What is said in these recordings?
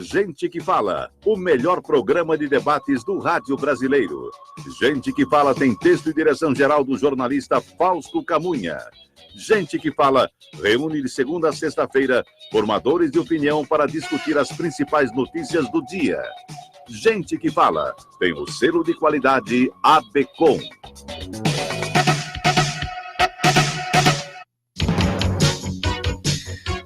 Gente que Fala, o melhor programa de debates do rádio brasileiro. Gente que Fala tem texto e direção geral do jornalista Fausto Camunha. Gente que Fala reúne de segunda a sexta-feira formadores de opinião para discutir as principais notícias do dia. Gente que Fala tem o selo de qualidade ABCOM.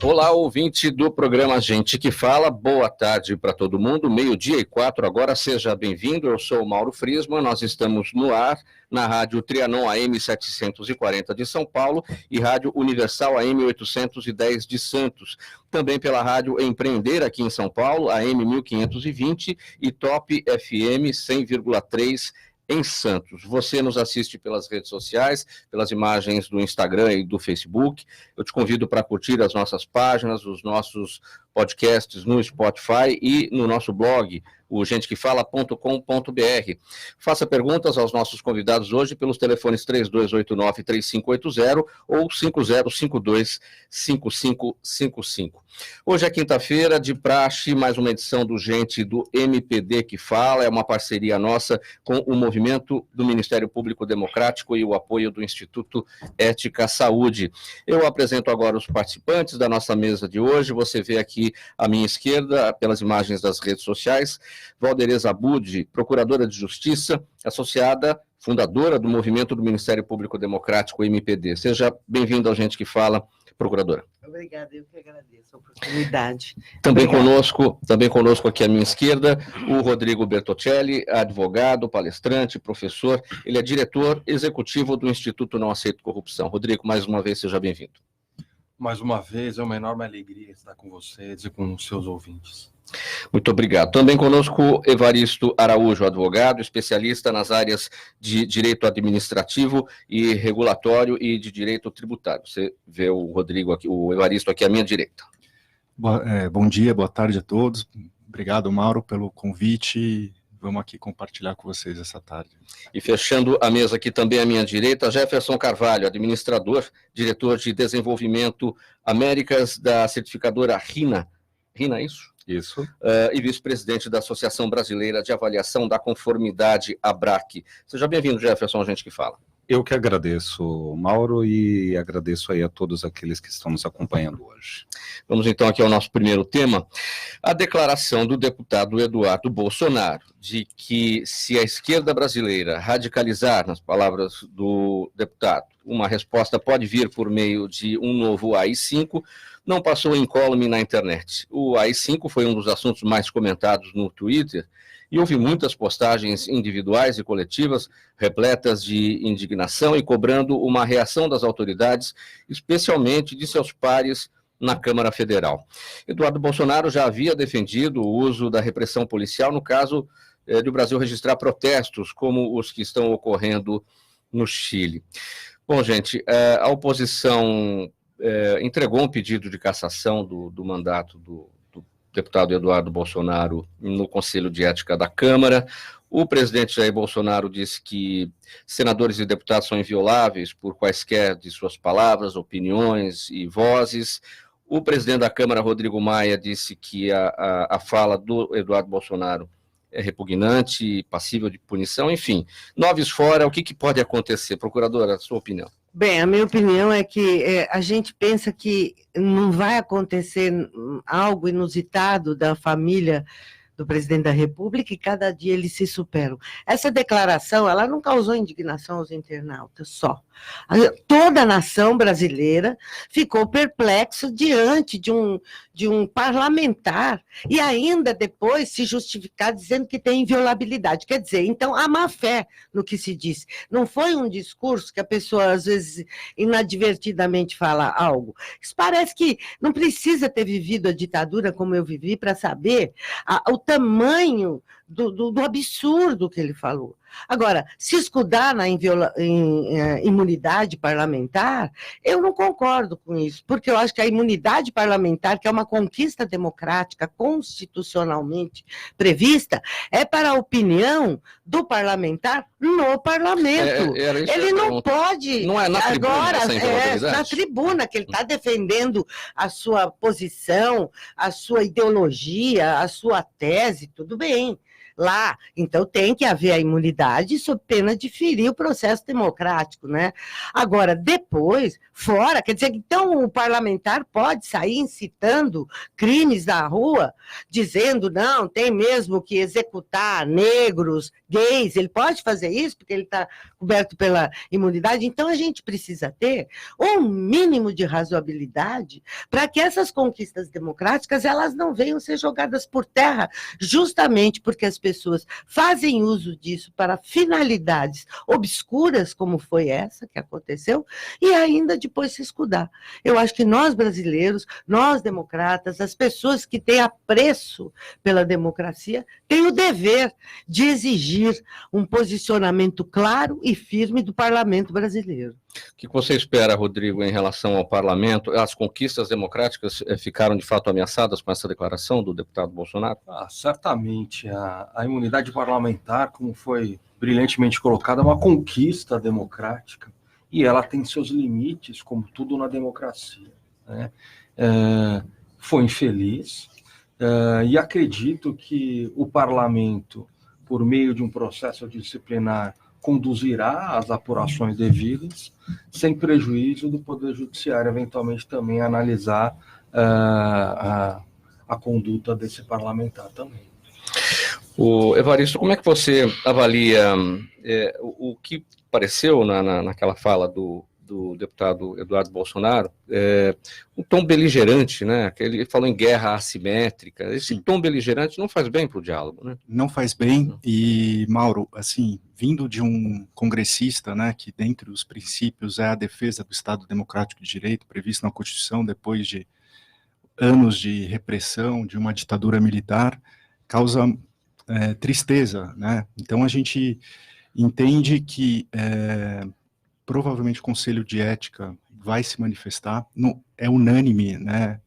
Olá, ouvinte do programa Gente que Fala, boa tarde para todo mundo, 12:04 agora, seja bem-vindo, eu sou o Mauro Friesman, nós estamos no ar na Rádio Trianon AM 740 de São Paulo e Rádio Universal AM 810 de Santos, também pela Rádio Empreender aqui em São Paulo, AM 1520 e Top FM 100,3 em Santos. Você nos assiste pelas redes sociais, pelas imagens do Instagram e do Facebook. Eu te convido para curtir as nossas páginas, os nossos podcasts no Spotify e no nosso blog, o gentequefala.com.br. Faça perguntas aos nossos convidados hoje pelos telefones 3289-3580 ou 5052-5555. Hoje é quinta-feira, de praxe, mais uma edição do Gente do MPD que Fala, é uma parceria nossa com o movimento do Ministério Público Democrático e o apoio do Instituto Ética Saúde. Eu apresento agora os participantes da nossa mesa de hoje, você vê aqui à minha esquerda, pelas imagens das redes sociais, Valdereza Abud, procuradora de Justiça, associada, fundadora do movimento do Ministério Público Democrático, MPD. Seja bem-vindo ao Gente que Fala, procuradora. Obrigada, eu que agradeço a oportunidade. Também conosco aqui à minha esquerda, o Rodrigo Bertocelli, advogado, palestrante, professor, ele é diretor executivo do Instituto Não Aceito Corrupção. Rodrigo, mais uma vez, seja bem-vindo. Mais uma vez, é uma enorme alegria estar com vocês e com os seus ouvintes. Muito obrigado. Também conosco Evaristo Araújo, advogado, especialista nas áreas de direito administrativo e regulatório e de direito tributário. Você vê o Rodrigo aqui, o Evaristo aqui à minha direita. Bom dia, boa tarde a todos. Obrigado, Mauro, pelo convite. Vamos aqui compartilhar com vocês essa tarde. E fechando a mesa aqui também à minha direita, Jefferson Carvalho, administrador, diretor de desenvolvimento Américas da certificadora RINA. RINA, é isso? Isso. E vice-presidente da Associação Brasileira de Avaliação da Conformidade, ABRAC. Seja bem-vindo, Jefferson, a Gente que Fala. Eu que agradeço, Mauro, e agradeço aí a todos aqueles que estão nos acompanhando hoje. Vamos então aqui ao nosso primeiro tema, a declaração do deputado Eduardo Bolsonaro de que se a esquerda brasileira radicalizar, nas palavras do deputado, uma resposta pode vir por meio de um novo AI-5, não passou incólume na internet. O AI-5 foi um dos assuntos mais comentados no Twitter, e houve muitas postagens individuais e coletivas repletas de indignação e cobrando uma reação das autoridades, especialmente de seus pares na Câmara Federal. Eduardo Bolsonaro já havia defendido o uso da repressão policial no caso de o Brasil registrar protestos como os que estão ocorrendo no Chile. Bom, gente, a oposição entregou um pedido de cassação do mandato do deputado Eduardo Bolsonaro no Conselho de Ética da Câmara. O presidente Jair Bolsonaro disse que senadores e deputados são invioláveis por quaisquer de suas palavras, opiniões e vozes. O presidente da Câmara, Rodrigo Maia, disse que a fala do Eduardo Bolsonaro é repugnante e passível de punição. Enfim, noves fora, o que pode acontecer? Procuradora, a sua opinião. Bem, a minha opinião é que a gente pensa que não vai acontecer algo inusitado da família do presidente da República e cada dia eles se superam. Essa declaração, ela não causou indignação aos internautas só. Toda a nação brasileira ficou perplexa diante de um parlamentar e ainda depois se justificar dizendo que tem inviolabilidade. Quer dizer, então, há má fé no que se diz. Não foi um discurso que a pessoa, às vezes, inadvertidamente fala algo. Isso parece que não precisa ter vivido a ditadura como eu vivi para saber o tamanho do absurdo que ele falou. Agora, se escudar na imunidade parlamentar, eu não concordo com isso, porque eu acho que a imunidade parlamentar, que é uma conquista democrática constitucionalmente prevista, é para a opinião do parlamentar no parlamento. Ele não pode... Não é na tribuna, agora, essa na tribuna que ele está defendendo a sua posição, a sua ideologia, a sua tese, tudo bem. Lá, então tem que haver a imunidade sob pena de ferir o processo democrático, né? Agora, depois, fora, quer dizer, então o parlamentar pode sair incitando crimes na rua, dizendo, não, tem mesmo que executar negros, gays, ele pode fazer isso, porque ele está coberto pela imunidade, então a gente precisa ter um mínimo de razoabilidade para que essas conquistas democráticas, elas não venham ser jogadas por terra, justamente porque as pessoas fazem uso disso para finalidades obscuras, como foi essa que aconteceu, e ainda depois se escudar. Eu acho que nós brasileiros, nós democratas, as pessoas que têm apreço pela democracia, têm o dever de exigir um posicionamento claro e firme do parlamento brasileiro. O que você espera, Rodrigo, em relação ao parlamento? As conquistas democráticas ficaram, de fato, ameaçadas com essa declaração do deputado Bolsonaro? Certamente. A imunidade parlamentar, como foi brilhantemente colocada, é uma conquista democrática e ela tem seus limites, como tudo na democracia, né? Foi infeliz e acredito que o parlamento, por meio de um processo disciplinar, conduzirá às apurações devidas, sem prejuízo do Poder Judiciário, eventualmente também analisar a conduta desse parlamentar também. Evaristo, como é que você avalia o que apareceu naquela fala do deputado Eduardo Bolsonaro, um tom beligerante, né? Ele falou em guerra assimétrica. Esse tom beligerante não faz bem para o diálogo, né? Não faz bem. E, Mauro, assim, vindo de um congressista, né, que dentre os princípios é a defesa do Estado Democrático de Direito, previsto na Constituição, depois de anos de repressão, de uma ditadura militar, causa tristeza, né? Então a gente entende que provavelmente o Conselho de Ética vai se manifestar, é unânime, né?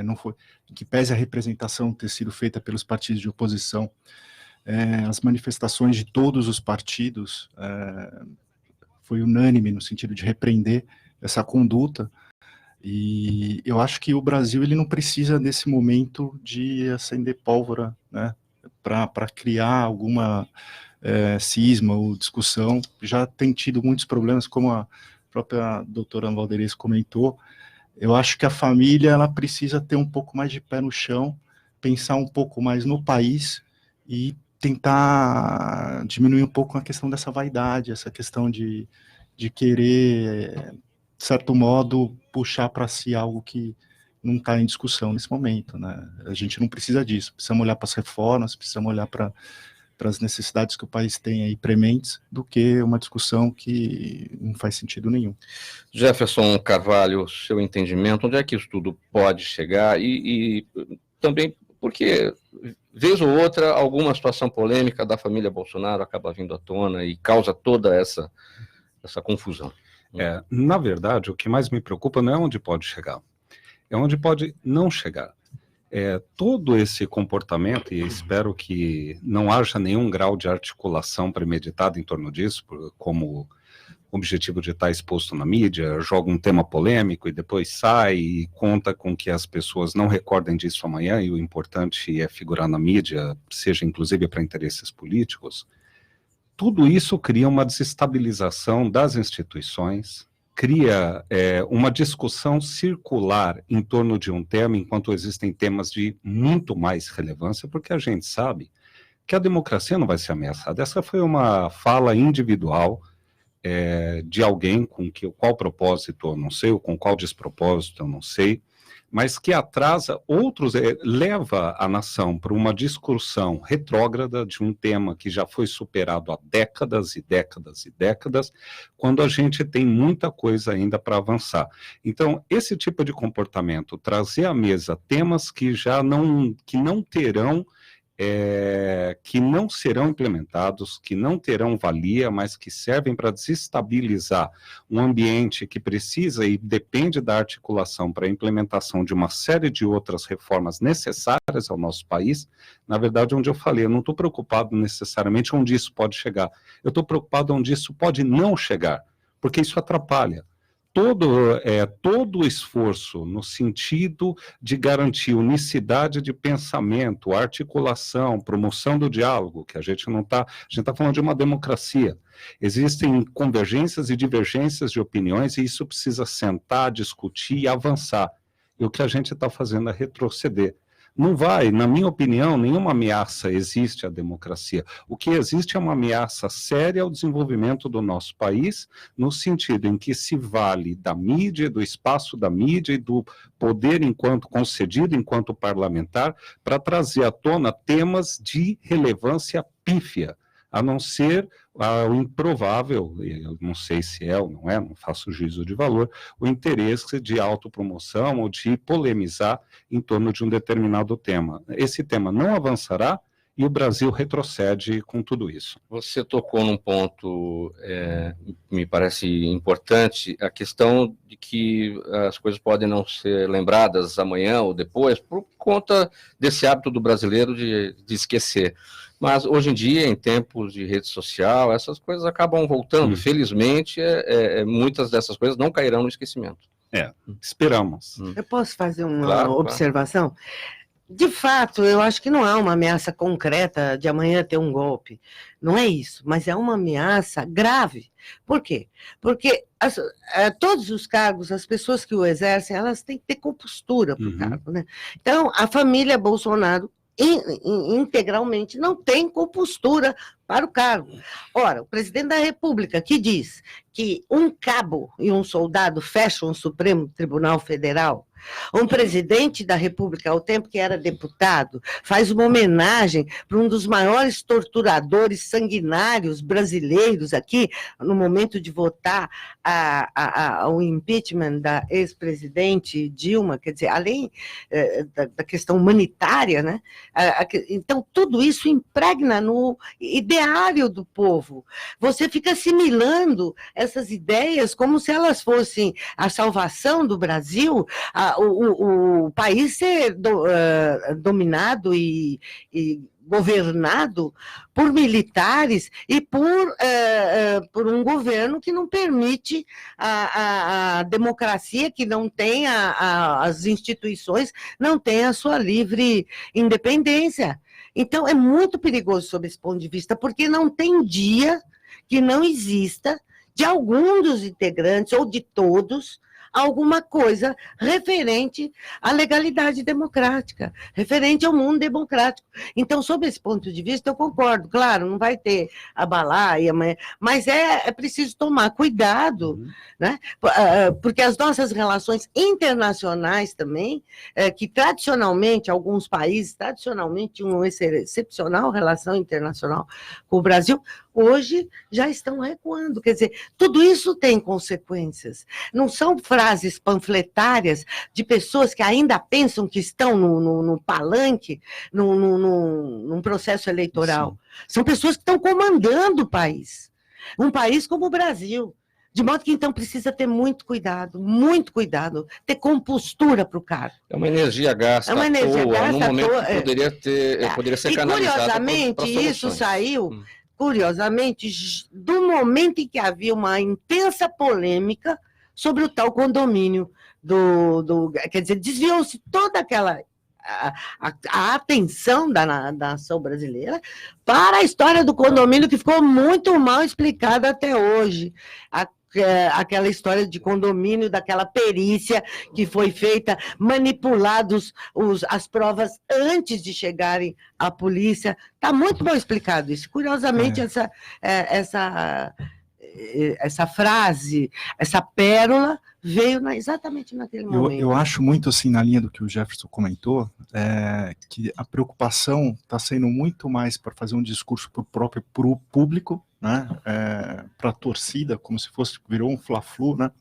Não foi, que pese a representação ter sido feita pelos partidos de oposição, as manifestações de todos os partidos foi unânime no sentido de repreender essa conduta. E eu acho que o Brasil ele não precisa nesse momento de acender pólvora, né, para criar alguma cisma ou discussão. Já tem tido muitos problemas, como a própria doutora Valderice comentou. Eu acho que a família ela precisa ter um pouco mais de pé no chão, pensar um pouco mais no país e tentar diminuir um pouco a questão dessa vaidade, essa questão de querer, de certo modo, puxar para si algo que não está em discussão nesse momento, né? A gente não precisa disso, precisamos olhar para as reformas, precisamos olhar para as necessidades que o país tem aí prementes, do que uma discussão que não faz sentido nenhum. Jefferson Carvalho, seu entendimento, onde é que isso tudo pode chegar? E também porque, vez ou outra, alguma situação polêmica da família Bolsonaro acaba vindo à tona e causa toda essa confusão. Na verdade, o que mais me preocupa não é onde pode chegar, é onde pode não chegar. Todo esse comportamento, e espero que não haja nenhum grau de articulação premeditada em torno disso, como objetivo de estar exposto na mídia, joga um tema polêmico e depois sai e conta com que as pessoas não recordem disso amanhã, e o importante é figurar na mídia, seja inclusive para interesses políticos. Tudo isso cria uma desestabilização das instituições, cria uma discussão circular em torno de um tema, enquanto existem temas de muito mais relevância, porque a gente sabe que a democracia não vai ser ameaçada. Essa foi uma fala individual de alguém com qual propósito eu não sei, ou com qual despropósito eu não sei, mas que atrasa outros, leva a nação para uma discussão retrógrada de um tema que já foi superado há décadas e décadas e décadas, quando a gente tem muita coisa ainda para avançar. Então, esse tipo de comportamento, trazer à mesa temas que não terão que não serão implementados, que não terão valia, mas que servem para desestabilizar um ambiente que precisa e depende da articulação para a implementação de uma série de outras reformas necessárias ao nosso país. Na verdade, onde eu falei, eu não estou preocupado necessariamente onde isso pode chegar, eu estou preocupado onde isso pode não chegar, porque isso atrapalha. Todo o esforço no sentido de garantir unicidade de pensamento, articulação, promoção do diálogo, que a gente está falando de uma democracia. Existem convergências e divergências de opiniões e isso precisa sentar, discutir e avançar. E o que a gente está fazendo é retroceder. Não vai, na minha opinião, nenhuma ameaça existe à democracia. O que existe é uma ameaça séria ao desenvolvimento do nosso país, no sentido em que se vale da mídia, do espaço da mídia e do poder concedido enquanto parlamentar, para trazer à tona temas de relevância pífia, a não ser o improvável, eu não sei se é ou não é, não faço juízo de valor, o interesse de autopromoção ou de polemizar em torno de um determinado tema. Esse tema não avançará e o Brasil retrocede com tudo isso. Você tocou num ponto, me parece importante, a questão de que as coisas podem não ser lembradas amanhã ou depois, por conta desse hábito do brasileiro de esquecer. Mas hoje em dia, em tempos de rede social, essas coisas acabam voltando. Felizmente, muitas dessas coisas não cairão no esquecimento. Esperamos. Eu posso fazer uma Claro. observação? De fato, eu acho que não há uma ameaça concreta de amanhã ter um golpe. Não é isso, mas é uma ameaça grave. Por quê? Porque todos os cargos, as pessoas que o exercem, elas têm que ter compostura para o cargo, né? Então, a família Bolsonaro integralmente não tem compostura para o cargo. Ora, o presidente da República que diz que um cabo e um soldado fecham o Supremo Tribunal Federal, um presidente da República, ao tempo que era deputado, faz uma homenagem para um dos maiores torturadores sanguinários brasileiros aqui, no momento de votar o impeachment da ex-presidente Dilma, quer dizer, além da questão humanitária, né? Então, tudo isso impregna no ideário do povo. Você fica assimilando essas ideias como se elas fossem a salvação do Brasil, o país ser dominado e governado por militares e por um governo que não permite a democracia, que não tem as instituições, não tem a sua livre independência. Então, é muito perigoso sob esse ponto de vista, porque não tem dia que não exista, de algum dos integrantes ou de todos, alguma coisa referente à legalidade democrática, referente ao mundo democrático. Então, sob esse ponto de vista, eu concordo, claro, não vai ter a balaia, mas é preciso tomar cuidado, né? Porque as nossas relações internacionais também, que tradicionalmente, alguns países, tradicionalmente, tinham uma excepcional relação internacional com o Brasil, hoje já estão recuando. Quer dizer, tudo isso tem consequências. Não são frases panfletárias de pessoas que ainda pensam que estão no palanque, num processo eleitoral. Sim. São pessoas que estão comandando o país. Um país como o Brasil. De modo que, então, precisa ter muito cuidado, ter compostura para o cargo. É uma energia gasta à toa, num momento que poderia ser canalizada. E, curiosamente, isso saiu... Curiosamente, do momento em que havia uma intensa polêmica sobre o tal condomínio quer dizer, desviou-se toda aquela a atenção da nação brasileira para a história do condomínio, que ficou muito mal explicada até hoje. Aquela história de condomínio, daquela perícia que foi feita, manipulados as provas antes de chegarem à polícia. Está muito mal explicado isso. Curiosamente, essa frase, essa pérola, veio exatamente naquele momento. Eu acho muito assim, na linha do que o Jefferson comentou, que a preocupação está sendo muito mais para fazer um discurso para o próprio público, né, para a torcida, como se virou um fla-flu, né,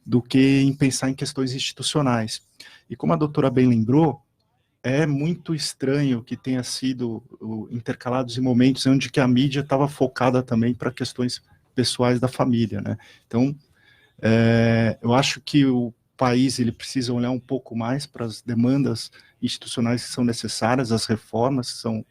do que em pensar em questões institucionais. E como a doutora bem lembrou, é muito estranho que tenha sido intercalados em momentos onde que a mídia estava focada também para questões pessoais da família, né? Então, eu acho que o país ele precisa olhar um pouco mais para as demandas institucionais que são necessárias, as reformas que são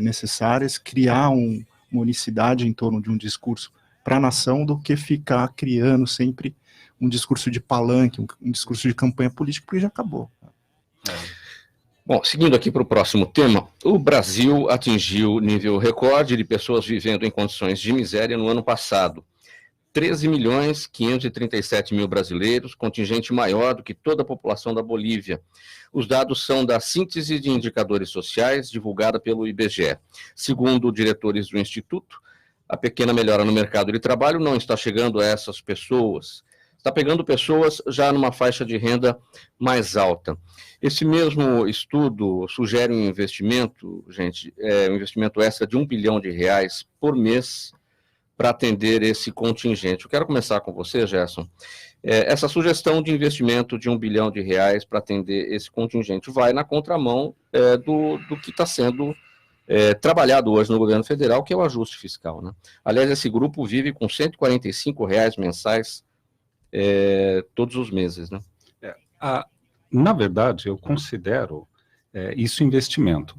necessárias, criar uma unicidade em torno de um discurso para a nação, do que ficar criando sempre um discurso de palanque, um discurso de campanha política, porque já acabou. Bom, seguindo aqui para o próximo tema, o Brasil atingiu nível recorde de pessoas vivendo em condições de miséria no ano passado. 13.537.000 brasileiros, contingente maior do que toda a população da Bolívia. Os dados são da síntese de indicadores sociais divulgada pelo IBGE. Segundo diretores do Instituto, a pequena melhora no mercado de trabalho não está chegando a essas pessoas. Está pegando pessoas já numa faixa de renda mais alta. Esse mesmo estudo sugere um investimento, gente, um investimento extra de R$1 bilhão por mês para atender esse contingente. Eu quero começar com você, Gerson. Essa sugestão de investimento de R$1 bilhão para atender esse contingente vai na contramão do que está sendo trabalhado hoje no governo federal, que é o ajuste fiscal, né? Aliás, esse grupo vive com R$145 mensais todos os meses, né? Na verdade, eu considero isso investimento.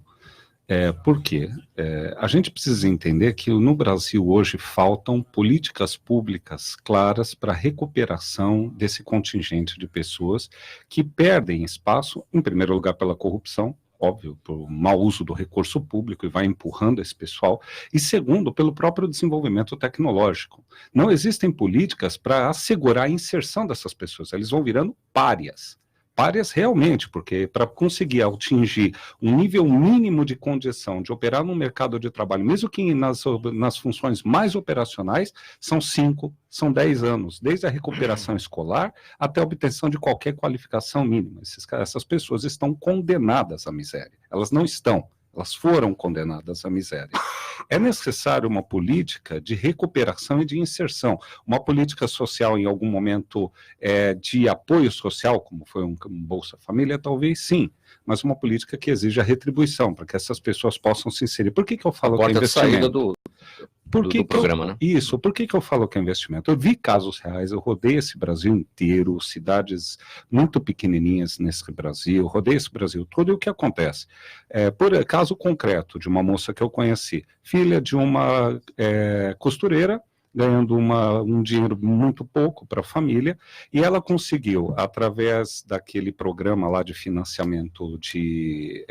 Por quê? A gente precisa entender que no Brasil hoje faltam políticas públicas claras para a recuperação desse contingente de pessoas que perdem espaço, em primeiro lugar pela corrupção, óbvio, por mau uso do recurso público, e vai empurrando esse pessoal, e segundo, pelo próprio desenvolvimento tecnológico. Não existem políticas para assegurar a inserção dessas pessoas, eles vão virando párias. Párias realmente, porque para conseguir atingir um nível mínimo de condição de operar no mercado de trabalho, mesmo que nas funções mais operacionais, são 5, são 10 anos, desde a recuperação escolar até a obtenção de qualquer qualificação mínima. Essas pessoas estão condenadas à miséria. Elas não estão, elas foram condenadas à miséria. É necessário uma política de recuperação e de inserção, uma política social em algum momento de apoio social, como foi um Bolsa Família, talvez sim, mas uma política que exija retribuição, para que essas pessoas possam se inserir. Por que eu falo que é investimento? Do programa, né? Isso, por que eu falo que é investimento? Eu vi casos reais, eu rodei esse Brasil inteiro, cidades muito pequenininhas nesse Brasil, rodei esse Brasil todo, e o que acontece? Por caso concreto de uma moça que eu conheci, filha de uma costureira, ganhando um dinheiro muito pouco para a família, e ela conseguiu, através daquele programa lá de financiamento de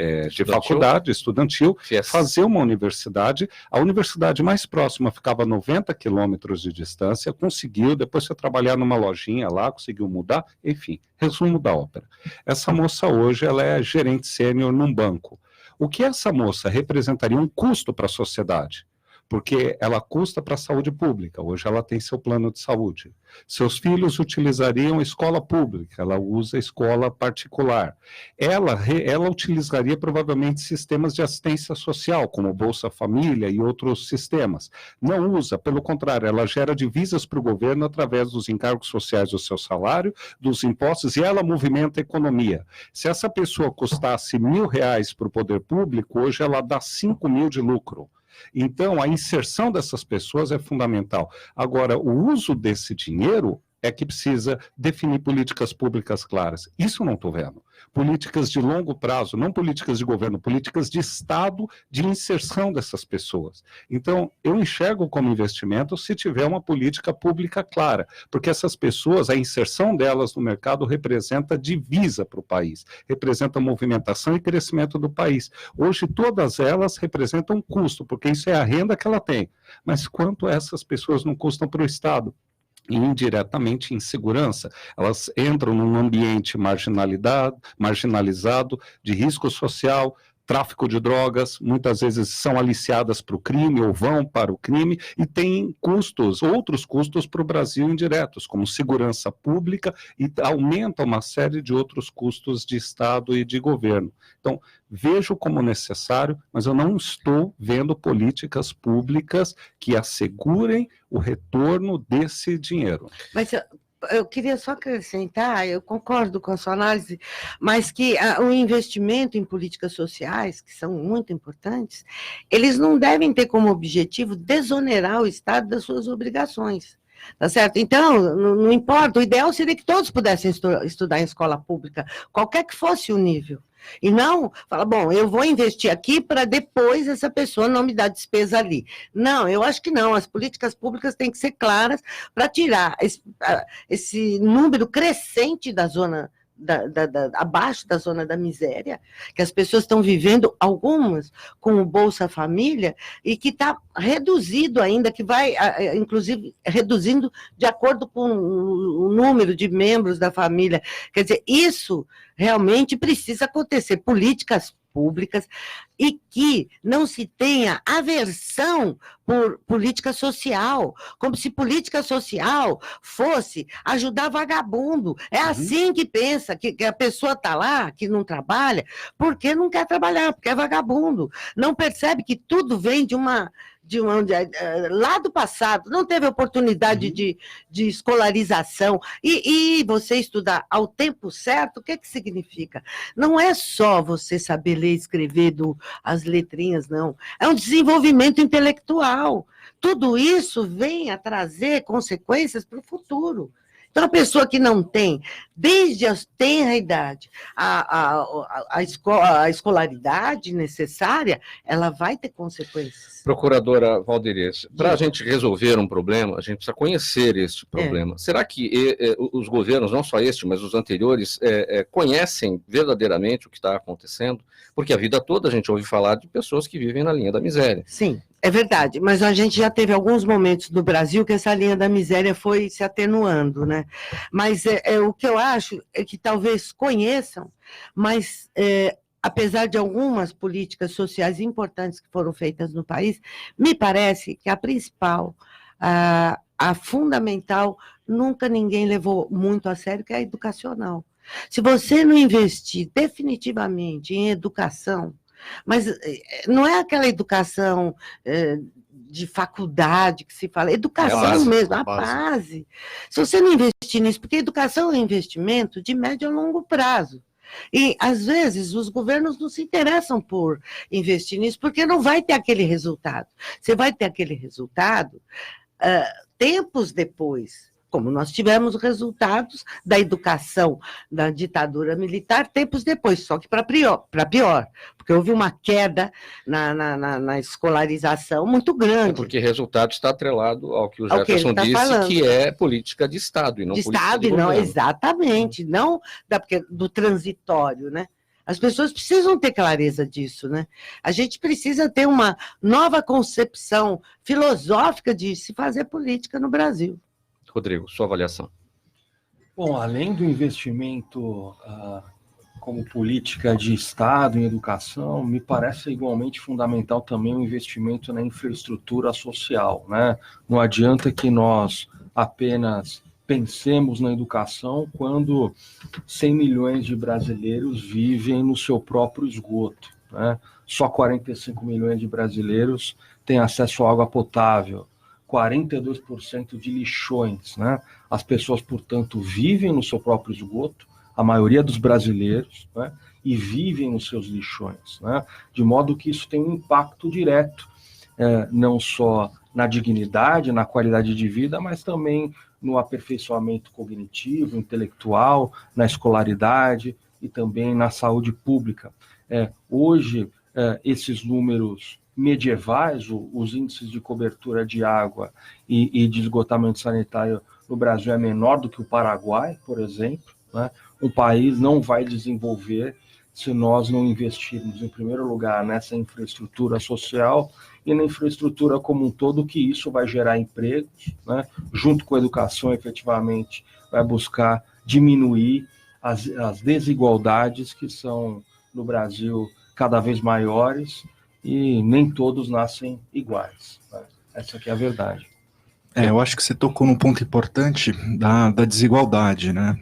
faculdade estudantil, fazer uma universidade. A universidade mais próxima ficava a 90 quilômetros de distância, conseguiu, depois foi trabalhar numa lojinha lá, conseguiu mudar, enfim, resumo da ópera. Essa moça hoje, ela é gerente sênior num banco. O que essa moça representaria um custo para a sociedade? Porque ela custa para a saúde pública, hoje ela tem seu plano de saúde. Seus filhos utilizariam escola pública, ela usa escola particular. Ela utilizaria provavelmente sistemas de assistência social, como Bolsa Família e outros sistemas. Não usa, pelo contrário, ela gera divisas para o governo através dos encargos sociais do seu salário, dos impostos, e ela movimenta a economia. Se essa pessoa custasse R$1.000 para o poder público, hoje ela dá 5.000 de lucro. Então, a inserção dessas pessoas é fundamental. Agora, o uso desse dinheiro é que precisa definir políticas públicas claras. Isso não estou vendo. Políticas de longo prazo, não políticas de governo, políticas de Estado de inserção dessas pessoas. Então, eu enxergo como investimento se tiver uma política pública clara, porque essas pessoas, a inserção delas no mercado representa divisa para o país, representa movimentação e crescimento do país. Hoje, todas elas representam custo, porque isso é a renda que ela tem. Mas quanto essas pessoas não custam para o Estado? E indiretamente insegurança, elas entram num ambiente marginalizado, de risco social, tráfico de drogas, muitas vezes são aliciadas para o crime ou vão para o crime, e tem custos, outros custos para o Brasil indiretos, como segurança pública, e aumenta uma série de outros custos de Estado e de governo. Então, vejo como necessário, mas eu não estou vendo políticas públicas que assegurem o retorno desse dinheiro. Mas eu queria só acrescentar, eu concordo com a sua análise, mas que o investimento em políticas sociais, que são muito importantes, eles não devem ter como objetivo desonerar o Estado das suas obrigações. Tá certo? Então, não importa, o ideal seria que todos pudessem estudar em escola pública, qualquer que fosse o nível. E não fala, bom, eu vou investir aqui para depois essa pessoa não me dar despesa ali. Não, eu acho que não. As políticas públicas têm que ser claras para tirar esse número crescente da zona, abaixo da zona da miséria, que as pessoas estão vivendo, algumas com o Bolsa Família, e que está reduzido ainda, que vai, inclusive, reduzindo de acordo com o número de membros da família. Quer dizer, isso realmente precisa acontecer, políticas públicas, e que não se tenha aversão por política social, como se política social fosse ajudar vagabundo. É assim que pensa, que a pessoa está lá, que não trabalha, porque não quer trabalhar, porque é vagabundo. Não percebe que tudo vem lá do passado, não teve oportunidade de escolarização, e você estudar ao tempo certo, o que significa? Não é só você saber ler e escrever as letrinhas, não. É um desenvolvimento intelectual. Tudo isso vem a trazer consequências para o futuro. Então, a pessoa que não tem, desde a tenra idade, a escolaridade necessária, ela vai ter consequências. Procuradora Valderez, para a gente resolver um problema, a gente precisa conhecer este problema. Será que os governos, não só este, mas os anteriores, conhecem verdadeiramente o que está acontecendo? Porque a vida toda a gente ouve falar de pessoas que vivem na linha da miséria. Sim. É verdade, mas a gente já teve alguns momentos no Brasil que essa linha da miséria foi se atenuando, né? Mas o que eu acho é que talvez conheçam, mas apesar de algumas políticas sociais importantes que foram feitas no país, me parece que a principal, a fundamental, nunca ninguém levou muito a sério, que é a educacional. Se você não investir definitivamente em educação, mas não é aquela educação de faculdade que se fala, educação mesmo, a base. Se você não investir nisso, porque educação é um investimento de médio a longo prazo. E, às vezes, os governos não se interessam por investir nisso, porque não vai ter aquele resultado. Você vai ter aquele resultado tempos depois, como nós tivemos resultados da educação da ditadura militar tempos depois, só que para pior, porque houve uma queda na escolarização muito grande. Porque resultado está atrelado ao que o Jefferson disse, falando, que é política de Estado, e não política de governo. Exatamente, não do transitório, né? As pessoas precisam ter clareza disso, né? A gente precisa ter uma nova concepção filosófica de se fazer política no Brasil. Rodrigo, sua avaliação. Bom, além do investimento como política de Estado em educação, me parece igualmente fundamental também o investimento na infraestrutura social, né? Não adianta que nós apenas pensemos na educação quando 100 milhões de brasileiros vivem no seu próprio esgoto, né? Só 45 milhões de brasileiros têm acesso à água potável, 42% de lixões, né? As pessoas, portanto, vivem no seu próprio esgoto, a maioria dos brasileiros, né? E vivem nos seus lixões, né? De modo que isso tem um impacto direto, não só na dignidade, na qualidade de vida, mas também no aperfeiçoamento cognitivo, intelectual, na escolaridade e também na saúde pública. Hoje, esses números medievais, os índices de cobertura de água e de esgotamento sanitário no Brasil é menor do que o Paraguai, por exemplo, né? Um país não vai desenvolver se nós não investirmos, em primeiro lugar, nessa infraestrutura social e na infraestrutura como um todo, que isso vai gerar empregos, né? Junto com a educação, efetivamente, vai buscar diminuir as desigualdades que são, no Brasil, cada vez maiores, e nem todos nascem iguais, né? Essa aqui é a verdade. Eu acho que você tocou num ponto importante da desigualdade, né?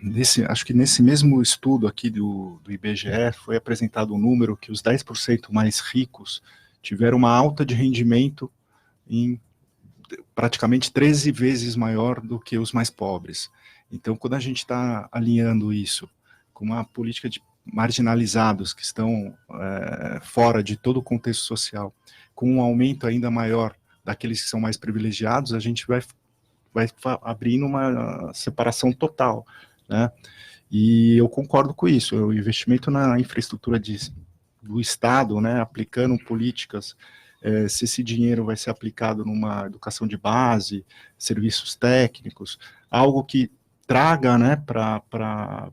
Acho que nesse mesmo estudo aqui do IBGE foi apresentado um número que os 10% mais ricos tiveram uma alta de rendimento em praticamente 13 vezes maior do que os mais pobres. Então, quando a gente está alinhando isso com uma política de marginalizados que estão fora de todo o contexto social, com um aumento ainda maior daqueles que são mais privilegiados, a gente vai abrindo uma separação total, né? E eu concordo com isso, o investimento na infraestrutura do Estado, né, aplicando políticas, se esse dinheiro vai ser aplicado numa educação de base, serviços técnicos, algo que traga, né, para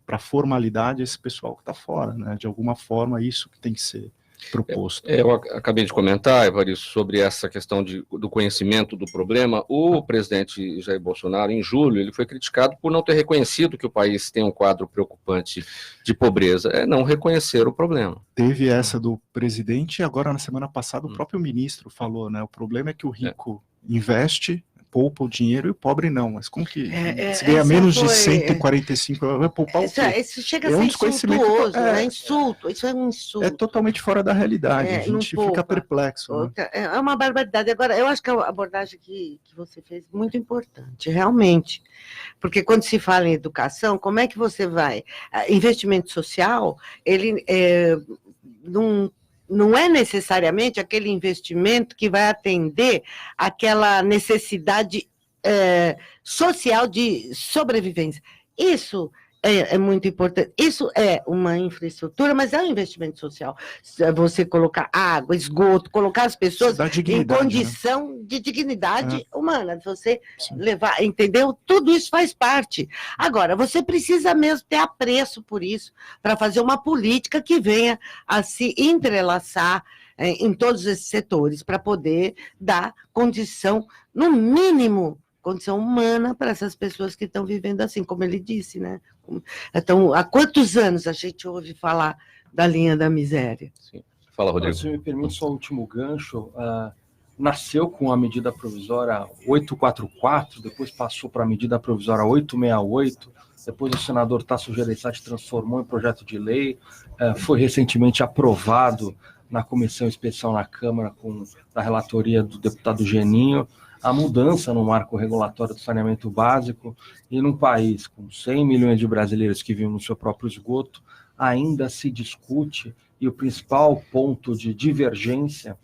a formalidade esse pessoal que está fora, né, de alguma forma isso que tem que ser proposto. Eu acabei de comentar, Evaristo, sobre essa questão do conhecimento do problema. O presidente Jair Bolsonaro, em julho, ele foi criticado por não ter reconhecido que o país tem um quadro preocupante de pobreza. É não reconhecer o problema. Teve essa do presidente, e agora na semana passada o próprio ministro falou, né, o problema é que o rico investe, poupa o dinheiro e o pobre não, mas como que se ganha menos de 145, vai poupar o quê? Isso chega a ser insultuoso, insulto, isso é um insulto. É totalmente fora da realidade, a gente fica perplexo. Né? É uma barbaridade. Agora, eu acho que a abordagem que você fez é muito importante, realmente, porque quando se fala em educação, como é que você vai? Investimento social, ele não é necessariamente aquele investimento que vai atender aquela necessidade social de sobrevivência. Isso é muito importante. Isso é uma infraestrutura, mas é um investimento social. Você colocar água, esgoto, colocar as pessoas em condição, né, de dignidade humana. Você levar, entendeu? Tudo isso faz parte. Agora, você precisa mesmo ter apreço por isso, para fazer uma política que venha a se entrelaçar em todos esses setores, para poder dar condição, no mínimo, condição humana para essas pessoas que estão vivendo assim, como ele disse, né? Então, há quantos anos a gente ouve falar da linha da miséria? Sim. Fala, Rodrigo. Se me permite só o último gancho, nasceu com a medida provisória 844, depois passou para a medida provisória 868, depois o senador Tasso Gereissati transformou em projeto de lei, foi recentemente aprovado na comissão especial na Câmara, da relatoria do deputado Geninho, a mudança no marco regulatório do saneamento básico, e num país com 100 milhões de brasileiros que vivem no seu próprio esgoto, ainda se discute, e o principal ponto de divergência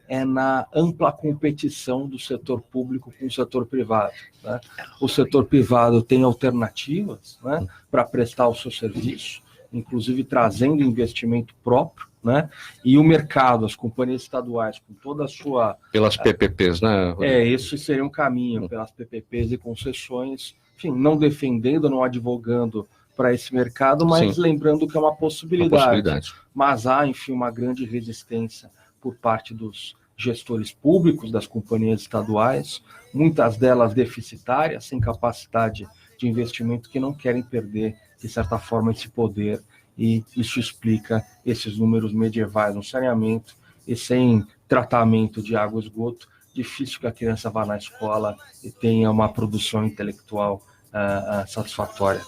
é na ampla competição do setor público com o setor privado. Né? O setor privado tem alternativas, né, para prestar o seu serviço, inclusive trazendo investimento próprio, né? E o mercado, as companhias estaduais, com toda a sua... Pelas PPPs, né? Isso seria um caminho, pelas PPPs e concessões, enfim, não defendendo, não advogando para esse mercado, mas sim, lembrando que é uma possibilidade. Mas há, enfim, uma grande resistência por parte dos gestores públicos, das companhias estaduais, muitas delas deficitárias, sem capacidade de investimento, que não querem perder, de certa forma, esse poder. E isso explica esses números medievais no saneamento, e sem tratamento de água e esgoto, difícil que a criança vá na escola e tenha uma produção intelectual satisfatória.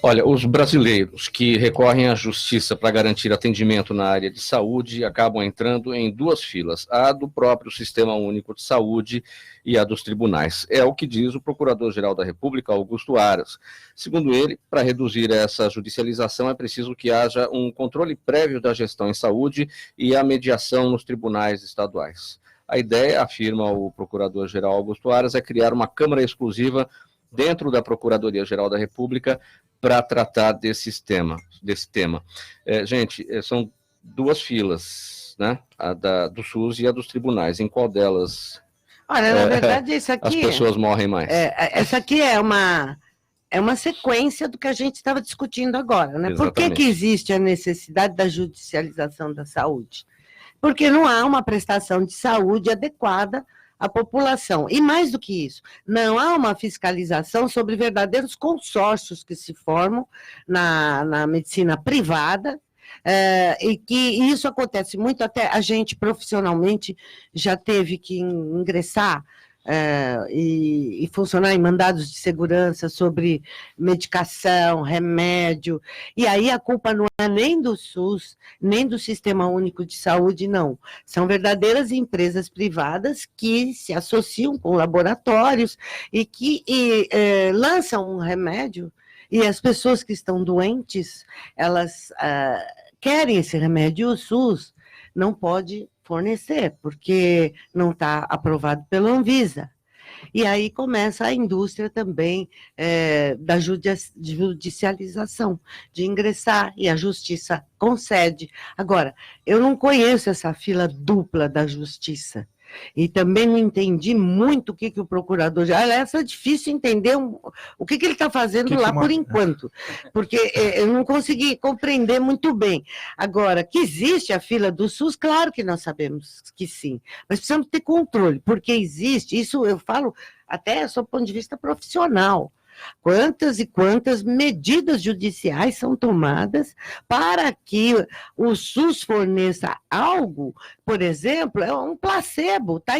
Olha, os brasileiros que recorrem à justiça para garantir atendimento na área de saúde acabam entrando em duas filas, a do próprio Sistema Único de Saúde e a dos tribunais. É o que diz o Procurador-Geral da República, Augusto Aras. Segundo ele, para reduzir essa judicialização é preciso que haja um controle prévio da gestão em saúde e a mediação nos tribunais estaduais. A ideia, afirma o Procurador-Geral Augusto Aras, é criar uma Câmara exclusiva dentro da Procuradoria-Geral da República para tratar desse tema. Gente, são duas filas, né? A do SUS e a dos tribunais. Em qual delas? Olha, na verdade, isso aqui... As pessoas morrem mais. Essa aqui é uma sequência do que a gente estava discutindo agora, né? Exatamente. Por que existe a necessidade da judicialização da saúde? Porque não há uma prestação de saúde adequada à população. E mais do que isso, não há uma fiscalização sobre verdadeiros consórcios que se formam na medicina privada, e que isso acontece muito, até a gente profissionalmente já teve que ingressar e funcionar em mandados de segurança sobre medicação, remédio, e aí a culpa não é nem do SUS, nem do Sistema Único de Saúde, não. São verdadeiras empresas privadas que se associam com laboratórios e que lançam um remédio, e as pessoas que estão doentes, elas querem esse remédio, e o SUS não pode fornecer, porque não está aprovado pela Anvisa. E aí começa a indústria também da judicialização, de ingressar, e a justiça concede. Agora, eu não conheço essa fila dupla da justiça, e também não entendi muito o que o procurador... Aliás, é difícil entender o que ele está fazendo lá por enquanto, porque eu não consegui compreender muito bem. Agora, que existe a fila do SUS, claro que nós sabemos que sim, mas precisamos ter controle, porque existe, isso eu falo até sob o ponto de vista profissional. Quantas e quantas medidas judiciais são tomadas para que o SUS forneça algo, por exemplo, é um placebo, está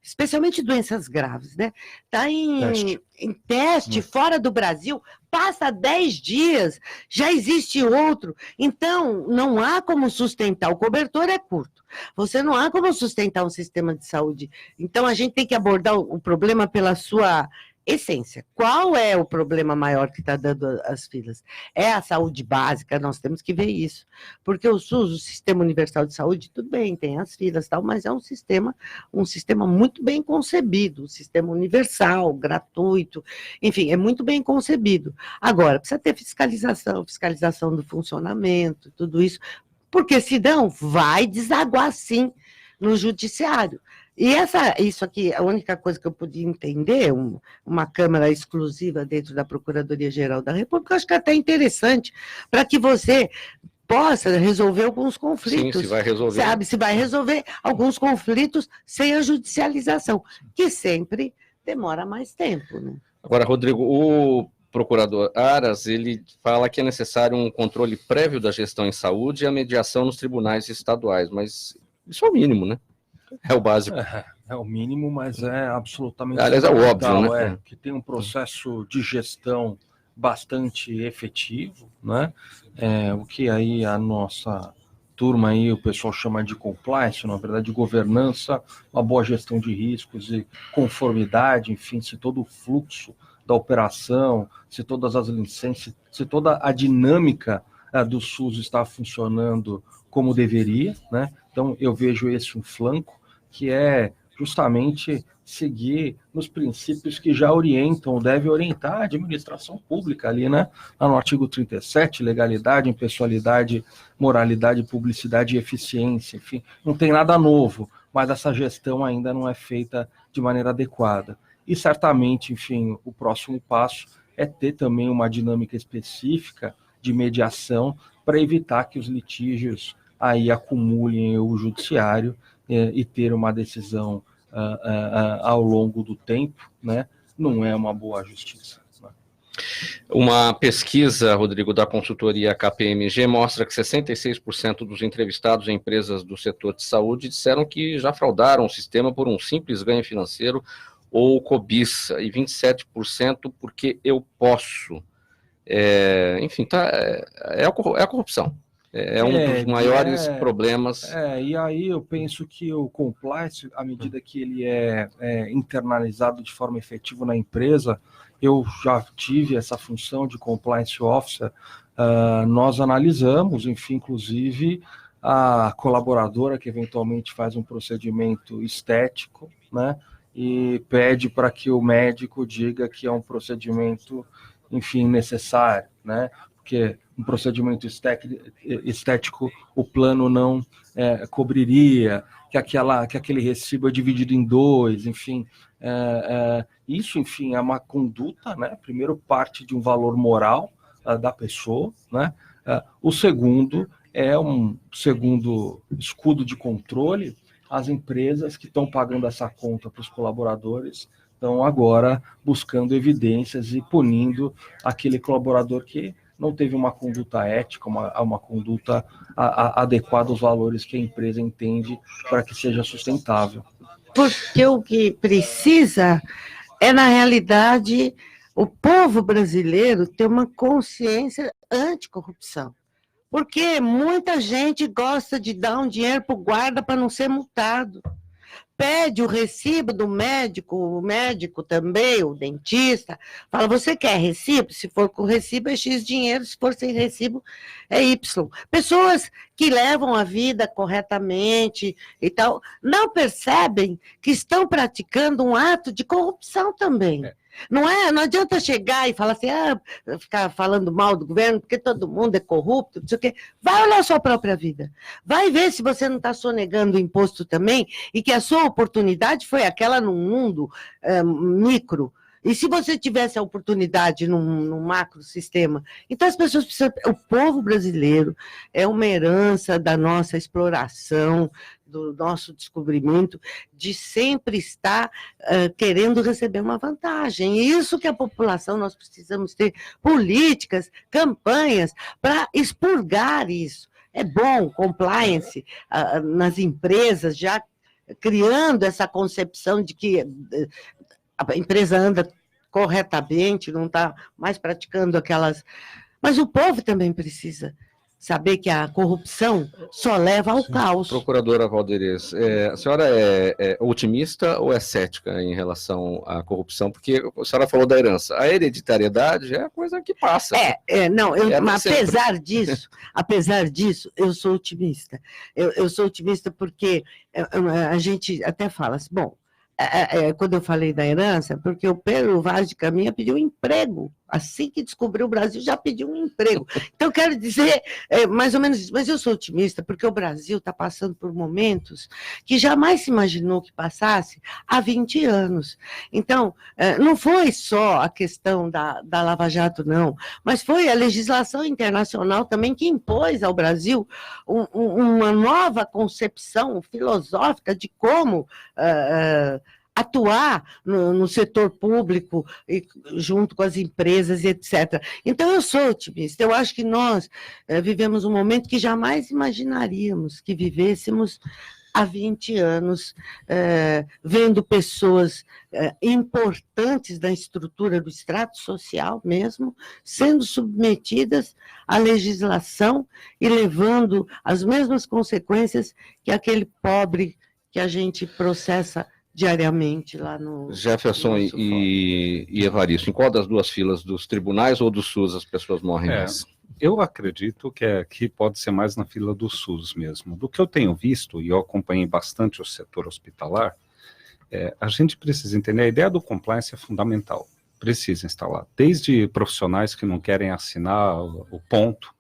especialmente doenças graves, né? Está em teste fora do Brasil, passa 10 dias, já existe outro. Então, não há como sustentar, o cobertor é curto, você não há como sustentar um sistema de saúde. Então, a gente tem que abordar o problema pela sua essência. Qual é o problema maior que está dando as filas? É a saúde básica, nós temos que ver isso. Porque o SUS, o Sistema Universal de Saúde, tudo bem, tem as filas, tal, mas é um sistema muito bem concebido, um sistema universal, gratuito, enfim, é muito bem concebido. Agora, precisa ter fiscalização do funcionamento, tudo isso, porque senão vai desaguar sim no judiciário. E isso aqui, a única coisa que eu podia entender, uma Câmara exclusiva dentro da Procuradoria-Geral da República, eu acho que é até interessante, para que você possa resolver alguns conflitos. Sim, se vai resolver. Sabe, se vai resolver alguns conflitos sem a judicialização, que sempre demora mais tempo, né? Agora, Rodrigo, o procurador Aras, ele fala que é necessário um controle prévio da gestão em saúde e a mediação nos tribunais estaduais, mas isso é o mínimo, né? É o básico. É o mínimo, mas é absolutamente... Aliás, é o óbvio, né? Que tem um processo de gestão bastante efetivo, né? O que aí a nossa turma aí, o pessoal chama de compliance, na verdade, de governança, uma boa gestão de riscos e conformidade, enfim, se todo o fluxo da operação, se todas as licenças, se toda a dinâmica do SUS está funcionando como deveria, né? Então, eu vejo esse um flanco, que é justamente seguir nos princípios que já orientam, deve orientar a administração pública ali, né? Lá no artigo 37, legalidade, impessoalidade, moralidade, publicidade e eficiência, enfim, não tem nada novo, mas essa gestão ainda não é feita de maneira adequada. E certamente, enfim, o próximo passo é ter também uma dinâmica específica de mediação para evitar que os litígios aí acumulem o judiciário e ter uma decisão ao longo do tempo, né? Não é uma boa justiça. Né? Uma pesquisa, Rodrigo, da consultoria KPMG mostra que 66% dos entrevistados em empresas do setor de saúde disseram que já fraudaram o sistema por um simples ganho financeiro ou cobiça, e 27% porque eu posso. Enfim, é a corrupção. É um dos maiores problemas. E aí eu penso que o compliance, à medida que ele é internalizado de forma efetiva na empresa, eu já tive essa função de compliance officer, nós analisamos, enfim, inclusive a colaboradora que eventualmente faz um procedimento estético, né, e pede para que o médico diga que é um procedimento, enfim, necessário, né, porque um procedimento estético o plano não cobriria, que aquele recibo é dividido em 2, enfim. Isso, enfim, é uma conduta, né? Primeiro, parte de um valor moral da pessoa, né? O segundo é um segundo escudo de controle. As empresas que estão pagando essa conta para os colaboradores estão agora buscando evidências e punindo aquele colaborador que não teve uma conduta ética, uma conduta adequada aos valores que a empresa entende para que seja sustentável. Porque o que precisa é, na realidade, o povo brasileiro ter uma consciência anticorrupção. Porque muita gente gosta de dar um dinheiro para o guarda para não ser multado. Pede o recibo do médico, o médico também, o dentista, fala, você quer recibo? Se for com recibo é X dinheiro, se for sem recibo é Y. Pessoas que levam a vida corretamente e tal, não percebem que estão praticando um ato de corrupção também. Não adianta chegar e falar assim, ficar falando mal do governo, porque todo mundo é corrupto, não sei o quê. Vai olhar a sua própria vida. Vai ver se você não está sonegando o imposto também e que a sua oportunidade foi aquela num mundo micro. E se você tivesse a oportunidade num macro sistema? Então as pessoas precisam... O povo brasileiro é uma herança da nossa exploração, do nosso descobrimento, de sempre estar querendo receber uma vantagem. E isso que a população, nós precisamos ter políticas, campanhas, para expurgar isso. É bom, compliance nas empresas, já criando essa concepção de que a empresa anda corretamente, não está mais praticando aquelas... Mas o povo também precisa saber que a corrupção só leva ao caos. Procuradora Valderez, a senhora é otimista ou é cética em relação à corrupção? Porque a senhora falou da herança. A hereditariedade é a coisa que passa. Mas apesar disso, eu sou otimista. Eu sou otimista porque a gente até fala assim, bom, quando eu falei da herança, porque o Pedro Vaz de Caminha pediu um emprego. Assim que descobriu o Brasil, já pediu um emprego. Então, quero dizer, mais ou menos isso. Mas eu sou otimista, porque o Brasil está passando por momentos que jamais se imaginou que passasse há 20 anos. Então, não foi só a questão da Lava Jato, não, mas foi a legislação internacional também que impôs ao Brasil uma nova concepção filosófica de como... atuar no setor público, junto com as empresas, etc. Então, eu sou otimista. Eu acho que nós vivemos um momento que jamais imaginaríamos que vivêssemos há 20 anos, vendo pessoas importantes da estrutura do extrato social mesmo, sendo submetidas à legislação e levando as mesmas consequências que aquele pobre que a gente processa diariamente lá no... Jefferson e Evaristo, em qual das duas filas, dos tribunais ou do SUS, as pessoas morrem mais? Eu acredito que pode ser mais na fila do SUS mesmo. Do que eu tenho visto, e eu acompanhei bastante o setor hospitalar, a gente precisa entender, a ideia do compliance é fundamental, precisa instalar, desde profissionais que não querem assinar o ponto,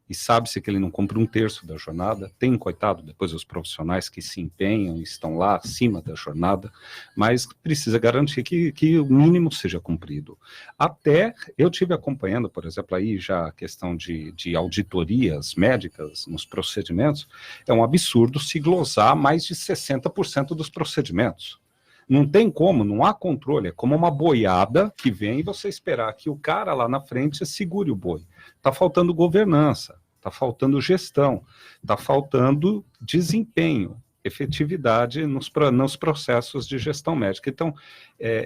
e sabe-se que ele não cumpre 1/3 da jornada, tem, coitado, depois os profissionais que se empenham, estão lá acima da jornada, mas precisa garantir que o mínimo seja cumprido. Até, eu tive acompanhando, por exemplo, aí já a questão de auditorias médicas nos procedimentos, é um absurdo se glosar mais de 60% dos procedimentos. Não tem como, não há controle, é como uma boiada que vem e você esperar que o cara lá na frente segure o boi. Está faltando governança, está faltando gestão, está faltando desempenho, efetividade nos processos de gestão médica. Então,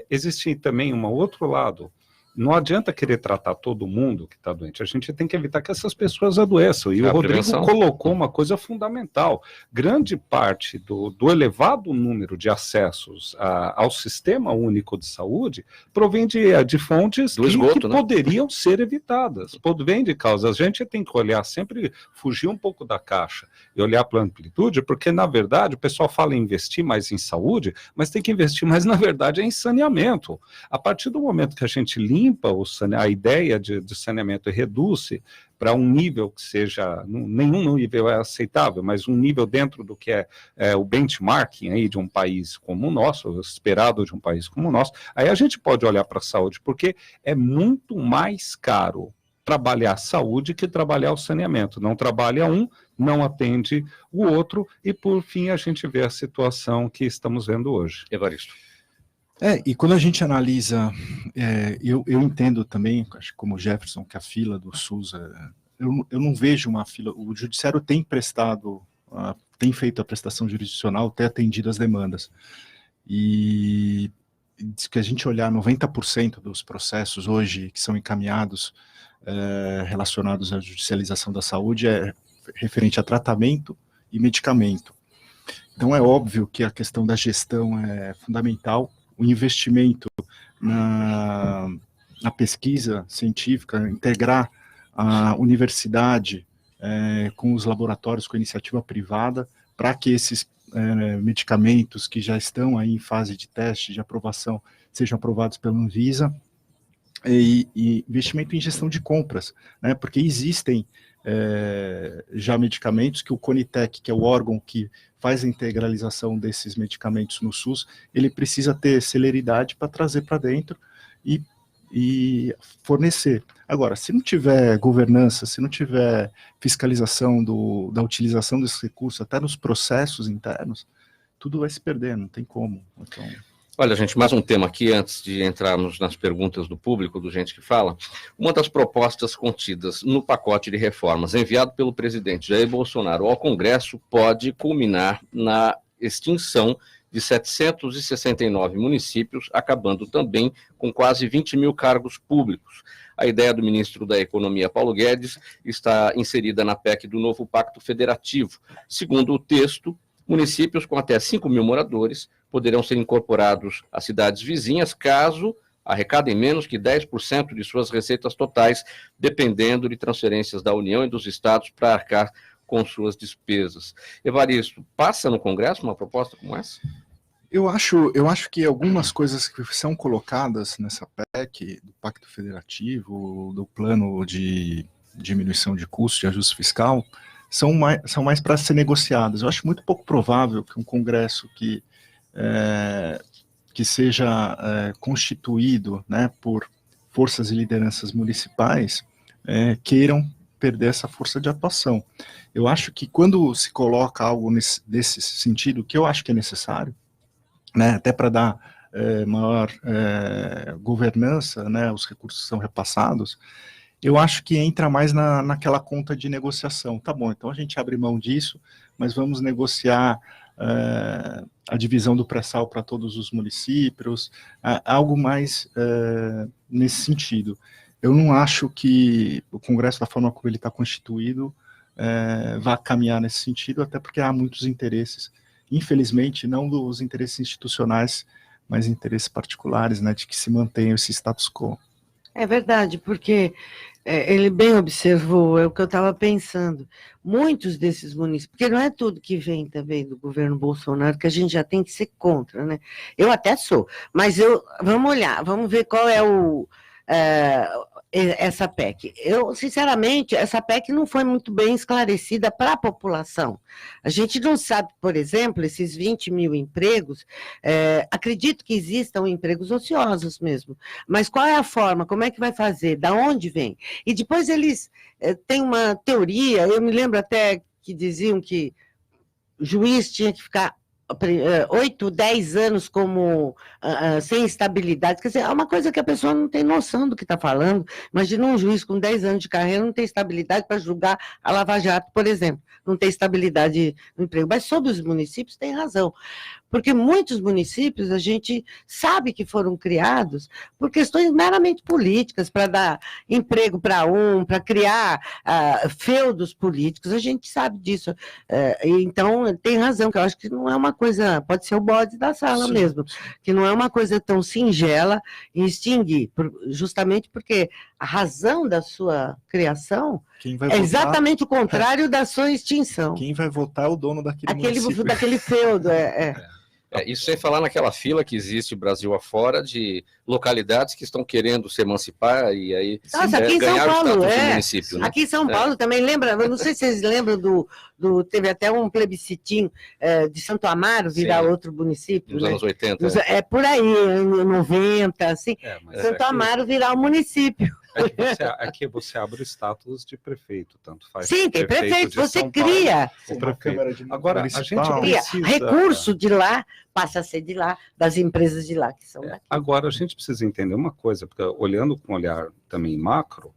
existe também um outro lado. Não adianta querer tratar todo mundo que está doente, a gente tem que evitar que essas pessoas adoeçam. E o Rodrigo colocou uma coisa fundamental. Grande parte do elevado número de acessos ao Sistema Único de Saúde provém de fontes que poderiam ser evitadas. Vem de causa. A gente tem que olhar sempre, fugir um pouco da caixa e olhar para a amplitude, porque, na verdade, o pessoal fala em investir mais em saúde, mas tem que investir mais, na verdade, em saneamento. A partir do momento que a gente limpa a ideia de saneamento e reduz para um nível que seja, nenhum nível é aceitável, mas um nível dentro do que é o benchmarking aí de um país como o nosso, o esperado de um país como o nosso, aí a gente pode olhar para a saúde, porque é muito mais caro trabalhar a saúde que trabalhar o saneamento. Não trabalha um, não atende o outro, e por fim a gente vê a situação que estamos vendo hoje. Evaristo. E quando a gente analisa, eu entendo também, acho que como o Jefferson, que a fila do SUS, eu não vejo uma fila, o judiciário tem feito a prestação jurisdicional, tem atendido as demandas. E se a gente olhar 90% dos processos hoje que são encaminhados relacionados à judicialização da saúde é referente a tratamento e medicamento. Então é óbvio que a questão da gestão é fundamental, o investimento na pesquisa científica, integrar a universidade com os laboratórios, com a iniciativa privada, para que esses medicamentos que já estão aí em fase de teste, de aprovação, sejam aprovados pela Anvisa, e investimento em gestão de compras, né, porque existem já medicamentos que o Conitec, que é o órgão que faz a integralização desses medicamentos no SUS, ele precisa ter celeridade para trazer para dentro e fornecer. Agora, se não tiver governança, se não tiver fiscalização da utilização desses recursos, até nos processos internos, tudo vai se perder, não tem como. Então... Olha, gente, mais um tema aqui, antes de entrarmos nas perguntas do público, do Gente que Fala. Uma das propostas contidas no pacote de reformas enviado pelo presidente Jair Bolsonaro ao Congresso pode culminar na extinção de 769 municípios, acabando também com quase 20 mil cargos públicos. A ideia do ministro da Economia, Paulo Guedes, está inserida na PEC do novo Pacto Federativo. Segundo o texto, municípios com até 5 mil moradores poderão ser incorporados às cidades vizinhas, caso arrecadem menos que 10% de suas receitas totais, dependendo de transferências da União e dos estados para arcar com suas despesas. Evaristo, passa no Congresso uma proposta como essa? Eu acho que algumas coisas que são colocadas nessa PEC, do Pacto Federativo, do plano de diminuição de custos, de ajuste fiscal, são mais para ser negociadas. Eu acho muito pouco provável que um Congresso que seja constituído, né, por forças e lideranças municipais queiram perder essa força de atuação. Eu acho que quando se coloca algo desse sentido, que eu acho que é necessário, né, até para dar maior governança, né, os recursos são repassados, eu acho que entra mais naquela conta de negociação. Tá bom, então a gente abre mão disso, mas vamos negociar a divisão do pré-sal para todos os municípios, algo mais nesse sentido. Eu não acho que o Congresso, da forma como ele está constituído, vá caminhar nesse sentido, até porque há muitos interesses, infelizmente, não dos interesses institucionais, mas interesses particulares, né, de que se mantenha esse status quo. É verdade, porque ele bem observou, é o que eu estava pensando, muitos desses municípios, porque não é tudo que vem também do governo Bolsonaro que a gente já tem que ser contra, né? Eu até sou, mas vamos olhar, vamos ver qual é essa PEC. Eu, sinceramente, essa PEC não foi muito bem esclarecida para a população. A gente não sabe, por exemplo, esses 20 mil empregos, acredito que existam empregos ociosos mesmo, mas qual é a forma, como é que vai fazer, da onde vem? E depois eles têm uma teoria, eu me lembro até que diziam que o juiz tinha que ficar 8, 10 anos como sem estabilidade, quer dizer, é uma coisa que a pessoa não tem noção do que está falando. Imagina um juiz com 10 anos de carreira não tem estabilidade para julgar a Lava Jato, por exemplo, não tem estabilidade no emprego. Mas sobre os municípios tem razão, porque muitos municípios a gente sabe que foram criados por questões meramente políticas, para dar emprego para criar feudos políticos, a gente sabe disso. Então, tem razão, que eu acho que não é uma coisa, pode ser o bode da sala Sim. mesmo, que não é uma coisa tão singela em extinguir, justamente porque a razão da sua criação é exatamente o contrário da sua extinção. Quem vai votar é o dono daquele feudo, isso sem falar naquela fila que existe Brasil afora de localidades que estão querendo se emancipar e aí aqui em São Paulo, município, né? Aqui em São Paulo também, lembra, eu não sei se vocês lembram teve até um plebiscitinho de Santo Amaro virar outro município. Nos né? anos 80. Por aí, em 90, assim, Santo Amaro virar um município. Aqui você abre o status de prefeito, tanto faz. Sim, tem prefeito, você cria. Agora, a gente precisa... Recurso de lá passa a ser de lá, das empresas de lá, que são daqui. Agora, a gente precisa entender uma coisa, porque olhando com um olhar também macro,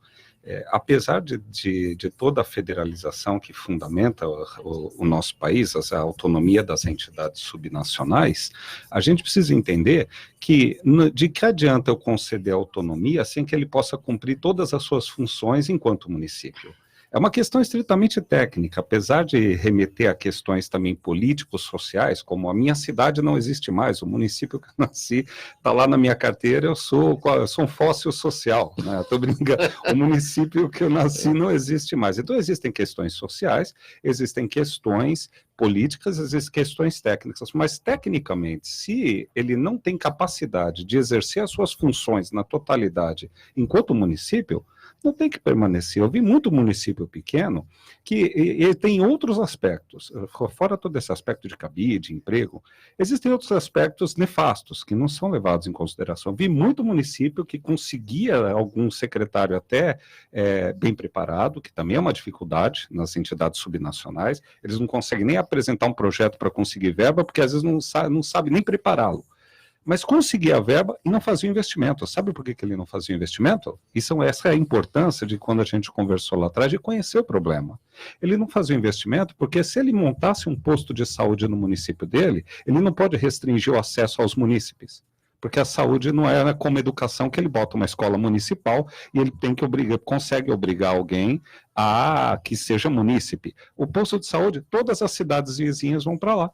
apesar de toda a federalização que fundamenta o nosso país, a autonomia das entidades subnacionais, a gente precisa entender que de que adianta eu conceder autonomia sem que ele possa cumprir todas as suas funções enquanto município? É uma questão estritamente técnica, apesar de remeter a questões também políticos, sociais, como a minha cidade não existe mais, o município que eu nasci está lá na minha carteira, eu sou um fóssil social, né? Estou brincando, o município que eu nasci não existe mais. Então existem questões sociais, existem questões políticas, existem questões técnicas, mas tecnicamente, se ele não tem capacidade de exercer as suas funções na totalidade enquanto município, não tem que permanecer. Eu vi muito município pequeno que ele tem outros aspectos, fora todo esse aspecto de cabide, emprego, existem outros aspectos nefastos que não são levados em consideração. Vi muito município que conseguia algum secretário até bem preparado, que também é uma dificuldade nas entidades subnacionais, eles não conseguem nem apresentar um projeto para conseguir verba, porque às vezes não sabe nem prepará-lo. Mas conseguia a verba e não fazia o investimento. Sabe por que ele não fazia o investimento? Essa é a importância de quando a gente conversou lá atrás, de conhecer o problema. Ele não fazia o investimento porque se ele montasse um posto de saúde no município dele, ele não pode restringir o acesso aos munícipes. Porque a saúde não é como educação que ele bota uma escola municipal e ele consegue obrigar alguém a que seja munícipe. O posto de saúde, todas as cidades vizinhas vão para lá.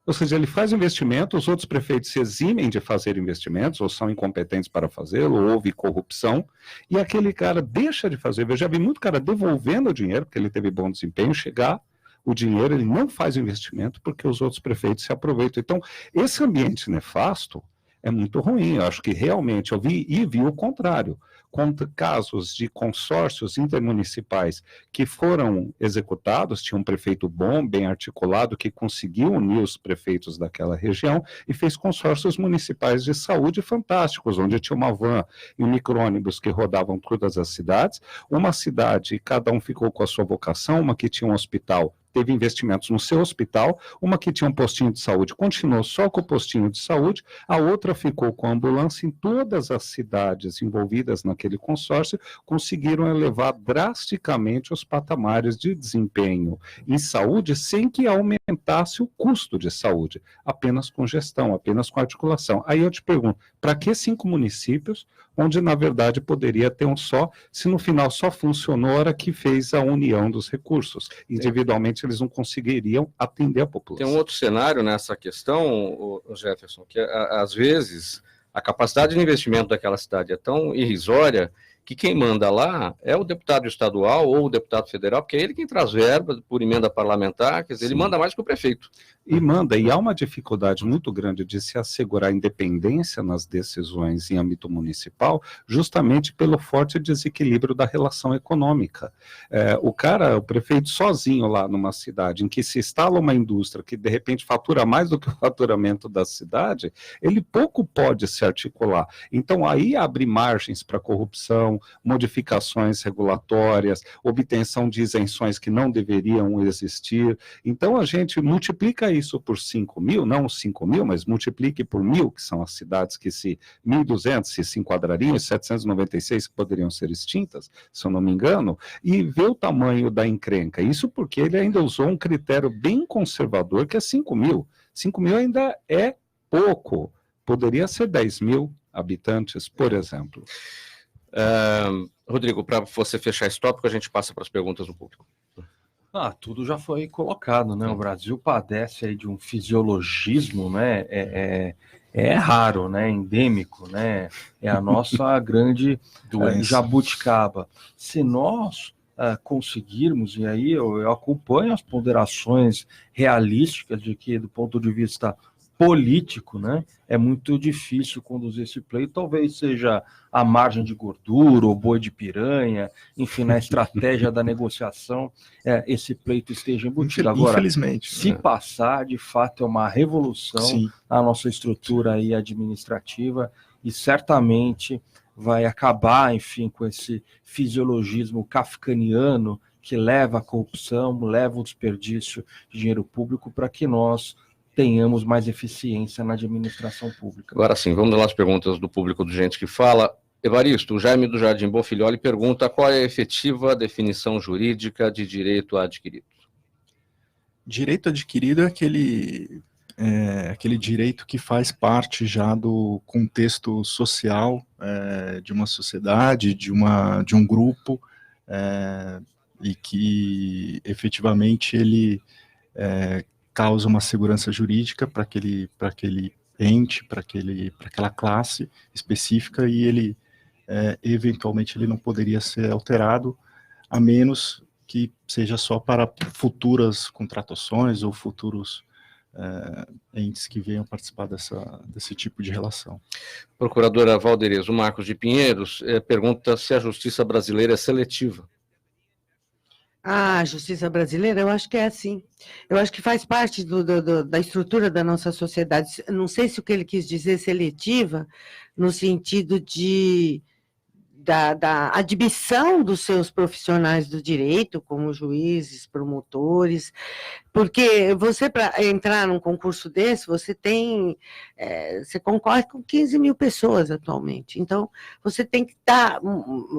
Ou seja, ele faz investimento, os outros prefeitos se eximem de fazer investimentos, ou são incompetentes para fazê-lo, ou houve corrupção, e aquele cara deixa de fazer. Eu já vi muito cara devolvendo o dinheiro, porque ele teve bom desempenho, chegar o dinheiro, ele não faz investimento, porque os outros prefeitos se aproveitam. Então, esse ambiente nefasto é muito ruim. Eu acho que realmente eu vi o contrário. Contra casos de consórcios intermunicipais que foram executados, tinha um prefeito bom, bem articulado, que conseguiu unir os prefeitos daquela região e fez consórcios municipais de saúde fantásticos, onde tinha uma van e um micro-ônibus que rodavam todas as cidades, uma cidade, cada um ficou com a sua vocação, uma que tinha um hospital, teve investimentos no seu hospital, uma que tinha um postinho de saúde continuou só com o postinho de saúde, a outra ficou com a ambulância. Em todas as cidades envolvidas naquele consórcio, conseguiram elevar drasticamente os patamares de desempenho em saúde sem que aumentasse o custo de saúde, apenas com gestão, apenas com articulação. Aí eu te pergunto, para que 5 municípios, onde na verdade poderia ter um só, se no final só funcionou a hora que fez a união dos recursos? Individualmente eles não conseguiriam atender a população. Tem um outro cenário nessa questão, o Jefferson, que às vezes a capacidade de investimento daquela cidade é tão irrisória que quem manda lá é o deputado estadual ou o deputado federal, porque é ele quem traz verba por emenda parlamentar, quer dizer, ele manda mais que o prefeito. E há uma dificuldade muito grande de se assegurar independência nas decisões em âmbito municipal, justamente pelo forte desequilíbrio da relação econômica. O prefeito sozinho lá numa cidade em que se instala uma indústria que de repente fatura mais do que o faturamento da cidade, ele pouco pode se articular. Então aí abre margens para corrupção, modificações regulatórias, obtenção de isenções que não deveriam existir. Então a gente multiplica isso por 5 mil, não 5 mil, mas multiplique por 1.000, que são as cidades que 1.200 se enquadrariam, e 796 que poderiam ser extintas, se eu não me engano, e vê o tamanho da encrenca. Isso porque ele ainda usou um critério bem conservador, que é 5 mil. 5 mil ainda é pouco. Poderia ser 10 mil habitantes, por exemplo. Rodrigo, para você fechar esse tópico, a gente passa para as perguntas do público. Tudo já foi colocado, né? O Brasil padece aí de um fisiologismo, né? É raro, né? Endêmico, né? É a nossa grande jabuticaba. Se nós conseguirmos, e aí eu acompanho as ponderações realísticas de que, do ponto de vista político, né, é muito difícil conduzir esse pleito, talvez seja a margem de gordura, ou boi de piranha, enfim, na estratégia da negociação, esse pleito esteja embutido. Agora, infelizmente, se passar, de fato, é uma revolução na nossa estrutura aí administrativa, e certamente vai acabar, enfim, com esse fisiologismo kafkaniano que leva à corrupção, leva ao desperdício de dinheiro público, para que nós tenhamos mais eficiência na administração pública. Agora sim, vamos lá as perguntas do público do Gente que Fala. Evaristo, o Jaime do Jardim Bonfilholi pergunta qual é a efetiva definição jurídica de direito adquirido. Direito adquirido é aquele direito que faz parte já do contexto social de uma sociedade, de um grupo, e que efetivamente ele causa uma segurança jurídica para aquele ente, para aquela classe específica, e ele eventualmente ele não poderia ser alterado, a menos que seja só para futuras contratações ou futuros entes que venham participar desse tipo de relação. Procuradora Valderez, o Marcos de Pinheiros pergunta se a justiça brasileira é seletiva. A justiça brasileira, eu acho que é assim. Eu acho que faz parte da estrutura da nossa sociedade. Não sei se o que ele quis dizer seletiva, no sentido da admissão dos seus profissionais do direito, como juízes, promotores, porque você, para entrar num concurso desse, você concorre com 15 mil pessoas atualmente, então você tem que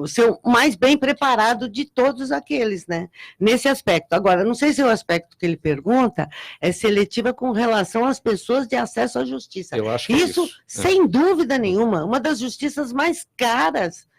ser o mais bem preparado de todos aqueles, né, nesse aspecto. Agora, não sei se o aspecto que ele pergunta é seletiva com relação às pessoas de acesso à justiça. Eu acho que isso, sem dúvida nenhuma, uma das justiças mais caras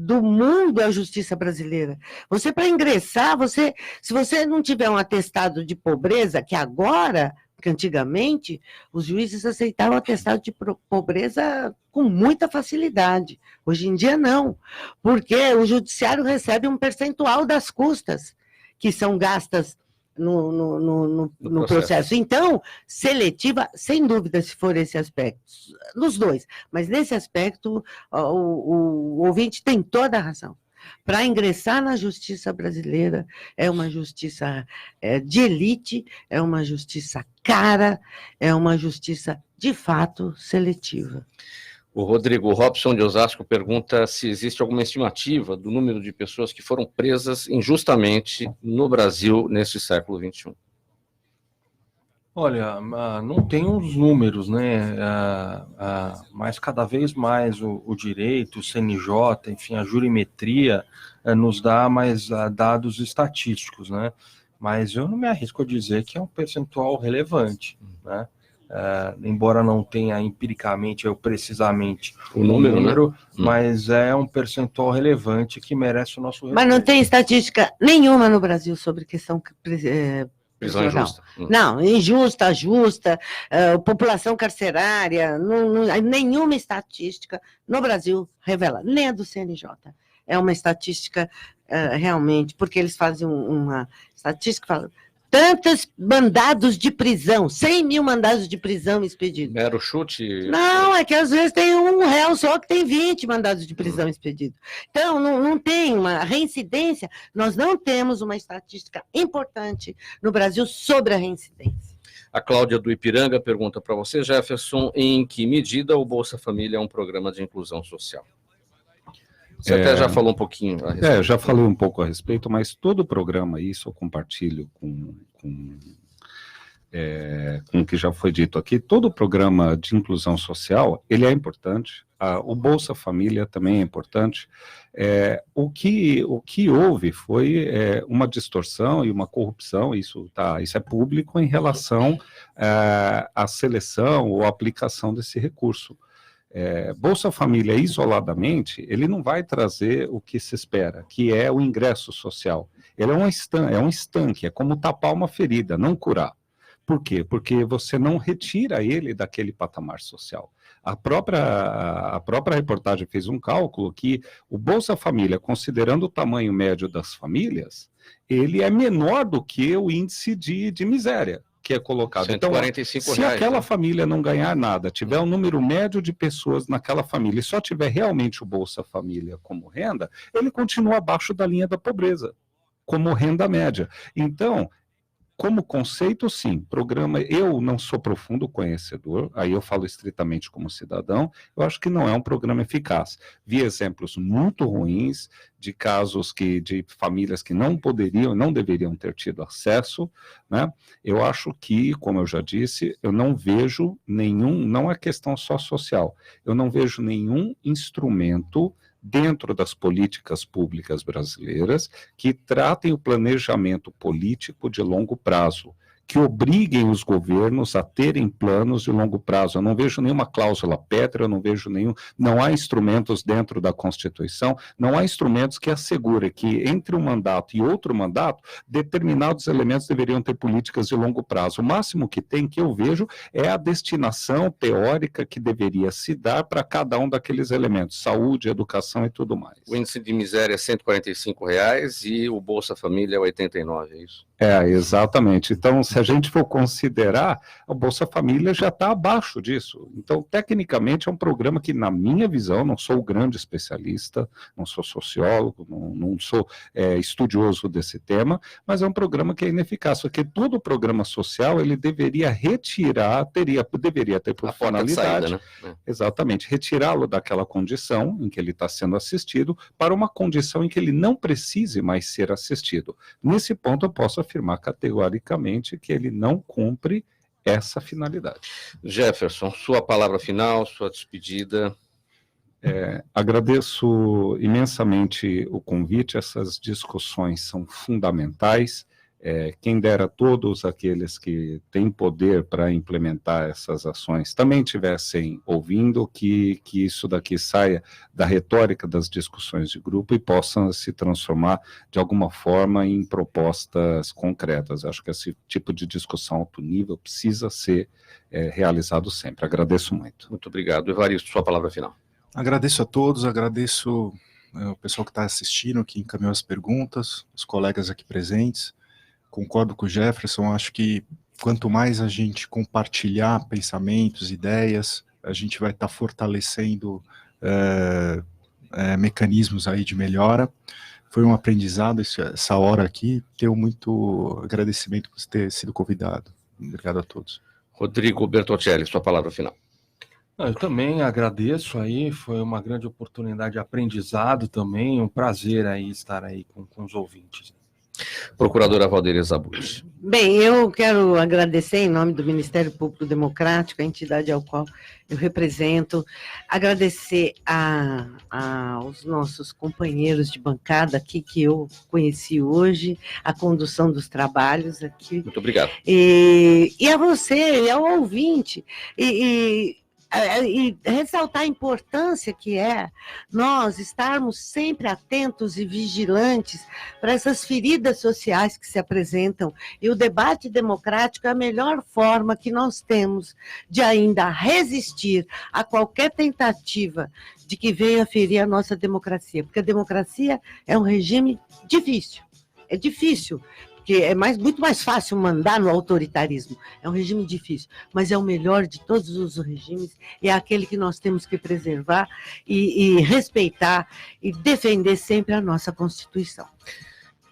do mundo é a justiça brasileira. Você, para ingressar, se você não tiver um atestado de pobreza, que agora, porque antigamente, os juízes aceitavam atestado de pobreza com muita facilidade. Hoje em dia, não, porque o judiciário recebe um percentual das custas que são gastas no processo. Então, seletiva, sem dúvida, se for esse aspecto, nos dois, mas nesse aspecto, o ouvinte tem toda a razão. Para ingressar na justiça brasileira, é uma justiça de elite, é uma justiça cara, é uma justiça, de fato, seletiva. O Rodrigo Robson de Osasco pergunta se existe alguma estimativa do número de pessoas que foram presas injustamente no Brasil neste século XXI. Olha, não tem os números, né? Mas cada vez mais o direito, o CNJ, enfim, a jurimetria nos dá mais dados estatísticos, né? Mas eu não me arrisco a dizer que é um percentual relevante, né? Embora não tenha empiricamente ou precisamente o número, né? Mas é um percentual relevante que merece o nosso respeito. Mas não tem estatística nenhuma no Brasil sobre questão prisão injusta. Não, injusta, justa, população carcerária, nenhuma estatística no Brasil revela, nem a do CNJ. É uma estatística realmente, porque eles fazem uma estatística, falam, tantos mandados de prisão, 100 mil mandados de prisão expedidos. Mero chute? Não, é que às vezes tem um réu só que tem 20 mandados de prisão expedidos. Então, não tem uma reincidência, nós não temos uma estatística importante no Brasil sobre a reincidência. A Cláudia do Ipiranga pergunta para você, Jefferson, em que medida o Bolsa Família é um programa de inclusão social? Você até já falou um pouquinho a respeito. Eu já falei um pouco a respeito, mas todo o programa, isso eu compartilho com o que já foi dito aqui, todo o programa de inclusão social, ele é importante, o Bolsa Família também é importante. O que houve foi uma distorção e uma corrupção, isso é público, em relação à seleção ou aplicação desse recurso. Bolsa Família isoladamente, ele não vai trazer o que se espera, que é o ingresso social. Ele é um estanque, é como tapar uma ferida, não curar. Por quê? Porque você não retira ele daquele patamar social. A própria reportagem fez um cálculo que o Bolsa Família, considerando o tamanho médio das famílias, ele é menor do que o índice de miséria que é colocado. 145 então, se reais, aquela família não ganhar nada, tiver um número médio de pessoas naquela família e só tiver realmente o Bolsa Família como renda, ele continua abaixo da linha da pobreza, como renda média. Então, como conceito, sim, programa, eu não sou profundo conhecedor, aí eu falo estritamente como cidadão, eu acho que não é um programa eficaz. Vi exemplos muito ruins de casos de famílias que não deveriam ter tido acesso, né? Eu acho que, como eu já disse, eu não vejo não é questão só social, eu não vejo nenhum instrumento dentro das políticas públicas brasileiras que tratem o planejamento político de longo prazo, que obriguem os governos a terem planos de longo prazo. Eu não vejo nenhuma cláusula pétrea, não há instrumentos dentro da Constituição, não há instrumentos que assegurem que entre um mandato e outro mandato, determinados elementos deveriam ter políticas de longo prazo. O máximo que tem, que eu vejo, é a destinação teórica que deveria se dar para cada um daqueles elementos, saúde, educação e tudo mais. O índice de miséria é R$ 145 e o Bolsa Família é 89, é isso? Exatamente. Então, se a gente for considerar, a Bolsa Família já está abaixo disso. Então, tecnicamente, é um programa que, na minha visão, não sou grande especialista, não sou sociólogo, não sou estudioso desse tema, mas é um programa que é ineficaz, porque todo programa social, ele deveria retirar, deveria ter por finalidade, né? Exatamente, retirá-lo daquela condição em que ele está sendo assistido para uma condição em que ele não precise mais ser assistido. Nesse ponto, eu posso afirmar categoricamente que ele não cumpre essa finalidade. Jefferson, sua palavra final, sua despedida. Agradeço imensamente o convite, essas discussões são fundamentais. Quem dera todos aqueles que têm poder para implementar essas ações também estivessem ouvindo, que isso daqui saia da retórica das discussões de grupo e possam se transformar de alguma forma em propostas concretas. Acho que esse tipo de discussão alto nível precisa ser realizado sempre. Agradeço muito. Muito obrigado. Evaristo, sua palavra final. Agradeço a todos, agradeço o pessoal que está assistindo, que encaminhou as perguntas, os colegas aqui presentes. Concordo com o Jefferson, acho que quanto mais a gente compartilhar pensamentos, ideias, a gente vai estar fortalecendo mecanismos aí de melhora. Foi um aprendizado essa hora aqui, tenho muito agradecimento por ter sido convidado. Obrigado a todos. Rodrigo Bertocelli, sua palavra final. Eu também agradeço aí, foi uma grande oportunidade de aprendizado também, um prazer aí estar aí com os ouvintes. Procuradora Valdêres Abude. Bem, eu quero agradecer em nome do Ministério Público Democrático, a entidade ao qual eu represento, agradecer aos nossos companheiros de bancada aqui, que eu conheci hoje, a condução dos trabalhos aqui. Muito obrigado. E a você, e ao ouvinte, e ressaltar a importância que é nós estarmos sempre atentos e vigilantes para essas feridas sociais que se apresentam, e o debate democrático é a melhor forma que nós temos de ainda resistir a qualquer tentativa de que venha ferir a nossa democracia, porque a democracia é um regime difícil, é difícil, porque é muito mais fácil mandar no autoritarismo. É um regime difícil, mas é o melhor de todos os regimes, e é aquele que nós temos que preservar e respeitar e defender sempre a nossa Constituição.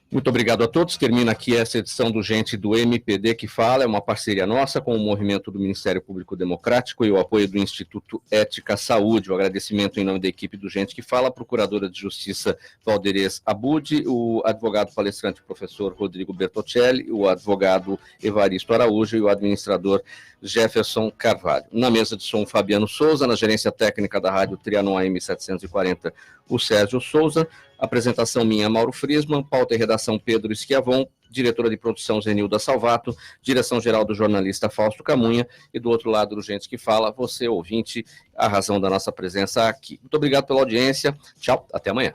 Muito obrigado a todos. Termina aqui essa edição do Gente do MPD que Fala, é uma parceria nossa com o movimento do Ministério Público Democrático e o apoio do Instituto Ética Saúde. O agradecimento em nome da equipe do Gente que Fala, a Procuradora de Justiça Valdêres Abude, o advogado palestrante professor Rodrigo Bertocelli, o advogado Evaristo Araújo e o administrador Jefferson Carvalho. Na mesa de som, Fabiano Souza, na gerência técnica da Rádio Trianon AM 740, o Sérgio Souza, apresentação minha, Mauro Friesman, pauta e redação Pedro Schiavon, diretora de produção Zenilda Salvato, direção-geral do jornalista Fausto Camunha, e do outro lado do Gente que Fala, você ouvinte, a razão da nossa presença aqui. Muito obrigado pela audiência, tchau, até amanhã.